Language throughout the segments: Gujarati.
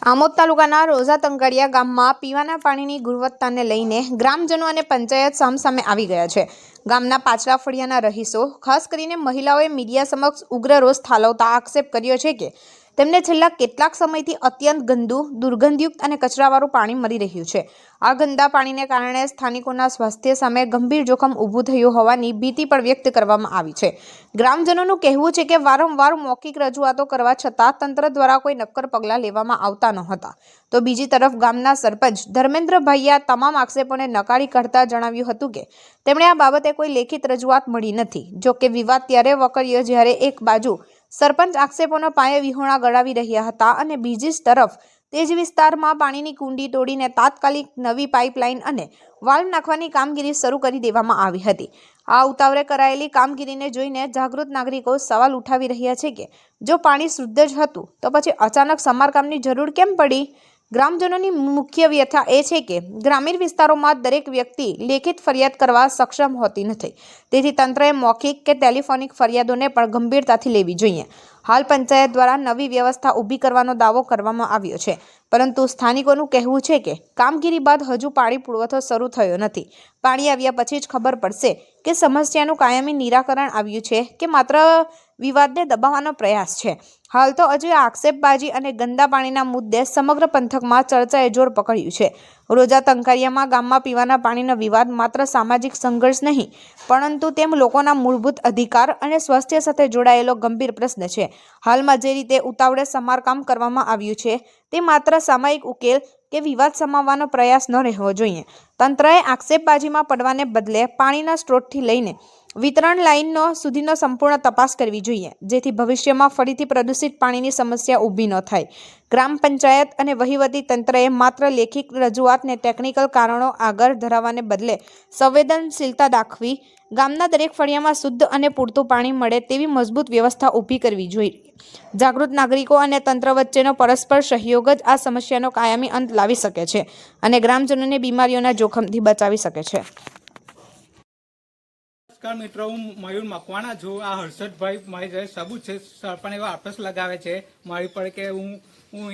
આમોદ તાલુકાના રોઝા તંગડિયા ગામમાં પીવાના પાણીની ગુણવત્તાને લઈને ગ્રામજનો અને પંચાયત સામસામે આવી ગયા છે. ગામના પાછલા ફળિયાના રહીશો, ખાસ કરીને મહિલાઓએ મીડિયા સમક્ષ ઉગ્ર રોષ ઠાલવતા આક્ષેપ કર્યો છે કે તેમને છેલ્લા કેટલાક સમયથી અત્યંત ગંદુ, દુર્ગંધયુક્ત અને કચરાવાળું પાણી મળી રહ્યું છે. આ ગંદા પાણીને કારણે સ્થાનિકોના સ્વાસ્થ્ય સામે ગંભીર જોખમ ઊભું થયું હોવાની ભીતિ પણ વ્યક્ત કરવામાં આવી છે. ગ્રામજનોનું કહેવું છે કે વારંવાર મૌખિક રજૂઆતો કરવા છતાં તંત્ર દ્વારા કોઈ નક્કર પગલાં લેવામાં આવતા નહોતા. તો બીજી તરફ ગામના સરપંચ ધર્મેન્દ્રભાઈએ આ તમામ આક્ષેપોને નકારી કાઢતા જણાવ્યું હતું કે તેમણે આ બાબતે કોઈ લેખિત રજૂઆત મળી નથી. જો કે વિવાદ ત્યારે વકર્યો જ્યારે એક બાજુ સરપંચ આક્ષેપોનો પાયો વિહોણા ગળાવી રહ્યા હતા અને બીજી તરફ તે જ વિસ્તારમાં પાણીની કુંડી તોડીને તાત્કાલિક નવી પાઇપલાઇન અને વાલ્વ નાખવાની કામગીરી શરૂ કરી દેવામાં આવી હતી. આ ઉતાવળે કરાયેલી કામગીરીને જોઈને જાગૃત નાગરિકો સવાલ ઉઠાવી રહ્યા છે કે જો પાણી શુદ્ધ જ હતું તો પછી અચાનક સમારકામની જરૂર કેમ પડી? ગ્રામજનોની મુખ્ય વ્યથા એ છે કે ગ્રામીણ વિસ્તારોમાં દરેક વ્યક્તિ લેખિત ફરિયાદ કરવા સક્ષમ હોતી નથી. તેથી તંત્રએ મૌખિક કે ટેલિફોનિક ફરિયાદોને પણ ગંભીરતાથી લેવી જોઈએ. હાલ પંચાયત દ્વારા નવી વ્યવસ્થા ઊભી કરવાનો દાવો કરવામાં આવ્યો છે, પરંતુ સ્થાનિકોનું કહેવું છે કે કામગીરી બાદ હજુ પાણી પુરવઠો શરૂ થયો નથી. પાણી આવ્યા પછી જ ખબર પડશે કે સમસ્યાનું કાયમી નિરાકરણ આવ્યું છે કે માત્ર વિવાદને દબાવવાનો પ્રયાસ છે. હાલ તો હજુ આક્ષેપબાજી અને ગંદા પાણીના મુદ્દે સમગ્ર પંથકમાં ચર્ચાએ જોર પકડ્યું છે. રોઝા તંકારિયામાં ગામમાં પીવાના પાણીનો વિવાદ માત્ર સામાજિક સંઘર્ષ નહીં, પરંતુ તેમ લોકોના મૂળભૂત અધિકાર અને સ્વાસ્થ્ય સાથે જોડાયેલો ગંભીર પ્રશ્ન છે. હાલમાં જે રીતે ઉતાવળે સમારકામ કરવામાં આવ્યું છે તે માત્ર સામયિક ઉકેલ કે વિવાદ સમાવવાનો પ્રયાસ ન રહેવો જોઈએ. તંત્રએ આક્ષેપબાજીમાં પડવાને બદલે પાણીના સ્ત્રોતથી લઈને વિતરણ લાઇનો સુધીનો સંપૂર્ણ તપાસ કરવી જોઈએ, જેથી ભવિષ્યમાં ફરીથી પ્રદૂષિત પાણીની સમસ્યા ઊભી ન થાય. ગ્રામ પંચાયત અને વહીવટી તંત્રએ માત્ર લેખિત રજૂઆતને ટેકનિકલ કારણો આગળ ધરાવવાને બદલે સંવેદનશીલતા દાખવી ગામના દરેક ફળિયામાં શુદ્ધ અને પૂરતું પાણી મળે તેવી મજબૂત વ્યવસ્થા ઊભી કરવી જોઈએ. જાગૃત નાગરિકો અને તંત્ર વચ્ચેનો પરસ્પર સહયોગ જ આ સમસ્યાનો કાયમી અંત લાવી શકે છે અને ગ્રામજનોને બીમારીઓના જોખમથી બચાવી શકે છે. નમસ્કાર મિત્રો, હું મયુર મકવાણા છું. આ હર્ષદભાઈ મારી જોડે સબૂત છે. સરપંચ એવા આપસ લગાવે છે મારી પર કે હું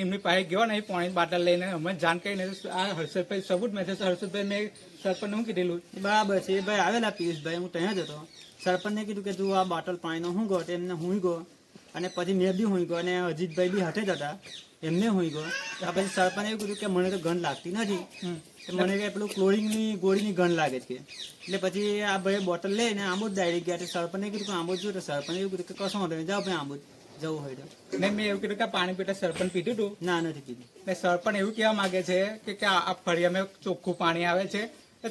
એમની પાસે ગયો નહીં પાણી બાટલ લઈને, અમે જાણ કરીને આ હર્ષદભાઈ સબૂત મેં હર્ષદભાઈ મેં સરપંચને શું કીધેલું બરાબર છે. એ ભાઈ આવેલા પિયુષભાઈ, હું ત્યાં જ હતો. સરપંચને કીધું કે તું આ બોટલ પાણીનો હું ગયો, એમને હું ગયો અને પછી મેં બી હું ગયો અને અજીતભાઈ બી હાથે જ હતા, એમને હું ગયો. પછી સરપંચે એવું કીધું કે મને તો ગંધ લાગતી નથી, મને કે પેલું ક્લોરિનની ગોળીની ગંધ લાગે છે. એટલે પછી આ ભાઈ બોટલ લઈને આંબોદ ડાયરેક્ટ ગયા. સરપંચે કીધું કે આંબોદ જોયું, તો સરપંચે એવું કીધું કે કશો વાંધો નહીં, જાઓ ભાઈ આંબોદ જવું હોય તો. ને મેં એવું કીધું કે પાણી પીતા સરપંચ પીધું હતું? ના, નથી કીધું. ને સરપંચ એવું કહેવા માંગે છે કે આ ફળિયામાં ચોખ્ખું પાણી આવે છે.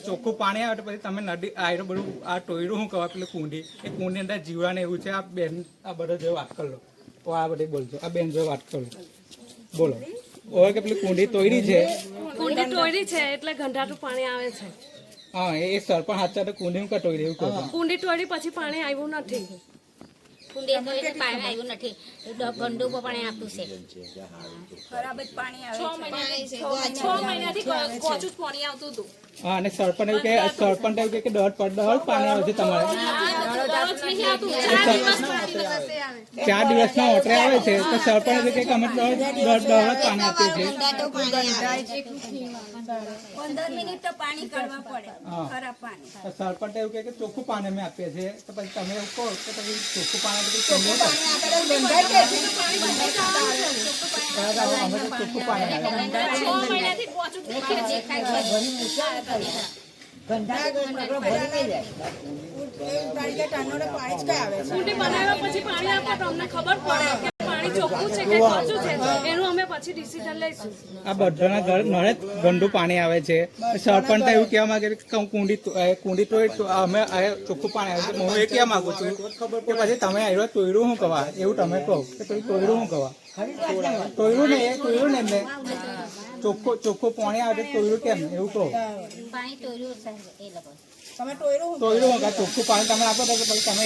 ચોખ્ખું પાણી આવે તો પછી તમે નદી આ બધું આ ટોયરું શું કહેવાય પેલું કુંડી, એ કુંડી અંદર જીવાને એવું છે. આ બેન આ બધો જેવો વાત કરી લો, તો આ બધી બોલજો. આ બેન જો વાત કરો, બોલો. ઓર કે પેલી કુંડી તોયરી છે, કુંડી તોયરી છે એટલે ગંધાતું પાણી આવે છે. હા, એ સરપંચ હાચા તો કુંડી કા તોયરી એવું કહો. કુંડી તોયરી પછી પાણી આવ્યું નથી. કુંડી તોડીને પાણી આવ્યું નથી, ગંદુ પાણી આપ્યું છે. ખરાબ જ પાણી આવે છે. 6 મહિનાથી કોચું જ પાણી આવતું હતું. હા, અને સરપંચ એવું કે દોઢ પાણી આવે છે તમારે. 4 દિવસના ઓટરે આવે છે તો સરપંચ એવું કે અમે દોઢ પાણી આપીએ છીએ. 15 મિનિટ તો પાણી કાઢવા પડે, ખરાબ પાણી. સરપંચ એવું કે ચોખ્ખું પાણી અમે આપીએ છીએ, તો પછી તમે એવું કહો કે પછી ચોખ્ખું પાણી અમે તો ચોખ્ખું પાણી આવે. 6 મહિનાથી કોચું જ કુંડી બનાવ્યા પછી પાણી આપો તો અમને ખબર પડે કે પાણી ચોખ્ખું છે કે કોચું છે, એનું અમે પછી ડિસિઝન લઈશું. આ બધાના ઘર નળે ગંદુ પાણી આવે છે. સરપંચ એવું કહેવા માંગે કે કુંડી તો અમે ચોખ્ખું પાણી આવે છે. હું એ કહેવા માંગુ છું કે પછી તમે આવ્યો તોયરું શું કહેવા, એવું તમે કહો કે પછી તોયરું શું કહેવા. તોયરું ને એમને ચોખ્ખું પાણી આવે તોયરું કેમ એવું કહો. પાણી તોડ્યું છે એ લોકો. તમે ટોયરું તોયરું ચોખ્ખું પાણી તમે આપો તો પછી તમે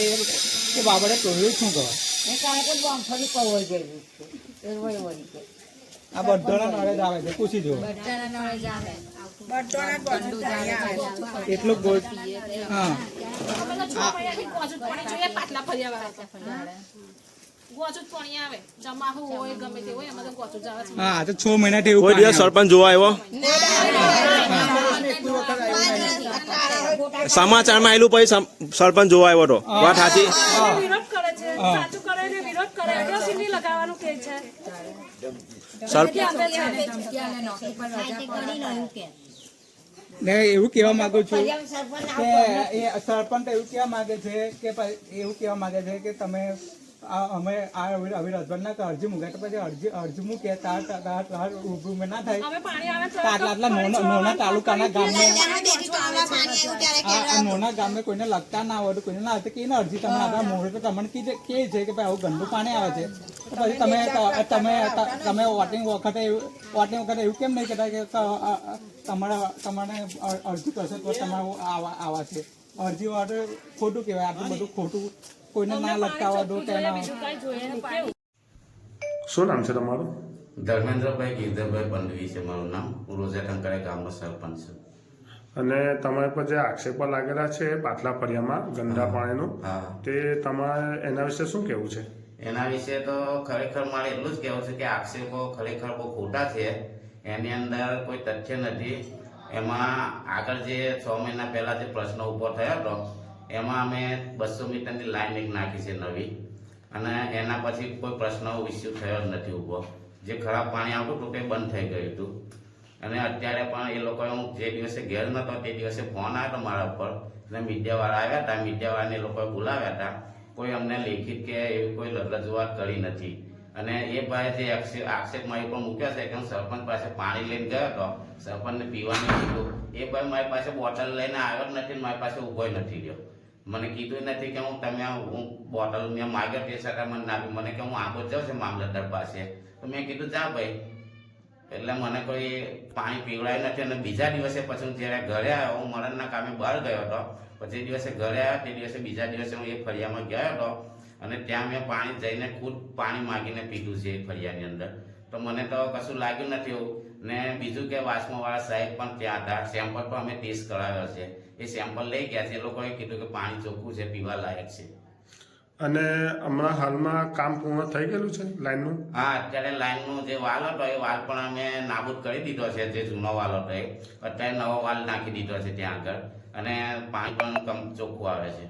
એ બાબતે તોયરું શું કહો. આ બધાના નળે જ આવે છે, પૂછી જુઓ. એટલું ગોળ. હા, અમે તો 6 મહિનાથી કોચું પાણી જોઈએ પાટલા ફર્યા. ગોચું જ પાણી આવે જમાવું હોય ગમે તે હોય એમાં તો ગોચું જ આવે છે. હા આ તો 6 મહિનાથી એવું કોઈ દિવસ સરપંચ જોવા આવ્યો સમાચારમાં આવેલું પછી સરપંચ જોવા આવ્યો તો વાત સાચી વિરોધ કરે છે સાચું કરે ને વિરોધ કરે એટલે સીધી લગાવવાનું કહે છે. ને એવું કહેવા માંગુ છું કે એ સરપંચ એવું કહેવા માંગે છે કે એવું કહેવા માંગે છે કે તમે અમે આવી રજવાડના અરજી મૂકે તો પછી અરજી મૂકે તાર ઉભું ના થાય અમે પાણી આવે તો આટલા નોના તાલુકાના ગામને નોના ગામને કોઈને લગતા ના હોય કોઈને ના હોય કે અરજી તમે આપણા મોડે તો તમને કે છે કે ભાઈ આવું ગંદુ પાણી આવે છે તો પછી તમે વોટિંગ વખતે એવું કેમ નહીં કહેતા કે તમારે અરજી કરશે તો તમારે આવા છે અરજી માટે ખોટું કહેવાય આટલું બધું ખોટું કોઈને ના લટકાવવા દો તેના બીજું કઈ જોઈએ નહીં કેવું. શું નામ છે તમારું? ધર્મેન્દ્રભાઈ ગીરધરભાઈ પંડવી છે મારું નામ. રોજા ટંકારે ગામનો સરપંચ છું. અને તમારા પર જે આક્ષેપો લાગેલા છે પાટલા ફળિયામાં ગંદા પાણીનું હા તે તમારે એના વિશે શું કહેવું છે? એના વિશે તો ખરેખર મારે એટલું જ કહેવું છે કે આક્ષેપો ખરેખર બહુ ખોટા છે. એની અંદર કોઈ તથ્ય નથી. એમાં આગળ જે 6 મહિના પહેલા જે પ્રશ્ન ઊભો થયો હતો એમાં અમે 200 મીટરની લાઈન એક નાખી છે નવી અને એના પછી કોઈ પ્રશ્ન ઇસ્યુ થયો જ નથી ઊભો. જે ખરાબ પાણી આવતું હતું તે બંધ થઈ ગયું હતું અને અત્યારે પણ એ લોકો હું જે દિવસે ઘેર નહોતો તે દિવસે ફોન આવ્યો મારા ઉપર અને મીડિયાવાળા આવ્યા હતા. મીડિયાવાળાને એ લોકોએ બોલાવ્યા હતા. કોઈ અમને લેખિત કે એવી કોઈ રજૂઆત કરી નથી. અને એ ભાઈ જે આક્ષેપ મારી ઉપર મૂક્યો છે કે હું સરપંચ પાસે પાણી લઈને ગયો હતો સરપંચને પીવાનું કીધું એ ભાઈ મારી પાસે બોટલ લઈને આવ્યો જ નથી મારી પાસે ઊભો નથી રહ્યો. મને કીધું નથી કે હું બોટલ મેં માગ્યો તે છતાં મને ના મને કે હું આગળ જાઉં છું મામલતદાર પાસે તો મેં કીધું જા ભાઈ. એટલે મને કોઈ પાણી પીવડાયું નથી અને બીજા દિવસે પછી હું જ્યારે ઘરે આવ્યો હું મરણના કામે બહાર ગયો હતો પછી એ દિવસે ઘરે આવ્યો તે દિવસે બીજા દિવસે હું એ ફળિયામાં ગયો હતો અને ત્યાં મેં પાણી જઈને ખુદ પાણી માગીને પીધું છે એ ફળિયાની અંદર. તો મને તો કશું લાગ્યું નથી એવું. ને બીજું કે વાસમાવાળા સાહેબ પણ ત્યાં હતા. સેમ્પલ પણ અમે ટેસ્ટ કરાવ્યો છે. એ સેમ્પલ લઈ ગયા છે. એ લોકોએ કીધું કે પાણી ચોખ્ખું છે પીવા લાયક છે. અને હમણાં હાલમાં કામ પૂર્ણ થઈ ગયેલું છે લાઈનનું? હા અત્યારે લાઈનનો જે વાલ હતો એ વાલ પણ અમે નાબૂદ કરી દીધો છે. જે જૂનો વાલ હતો એ અત્યારે નવો વાલ નાખી દીધો છે ત્યાં આગળ અને પાણી પણ ચોખ્ખું આવે છે.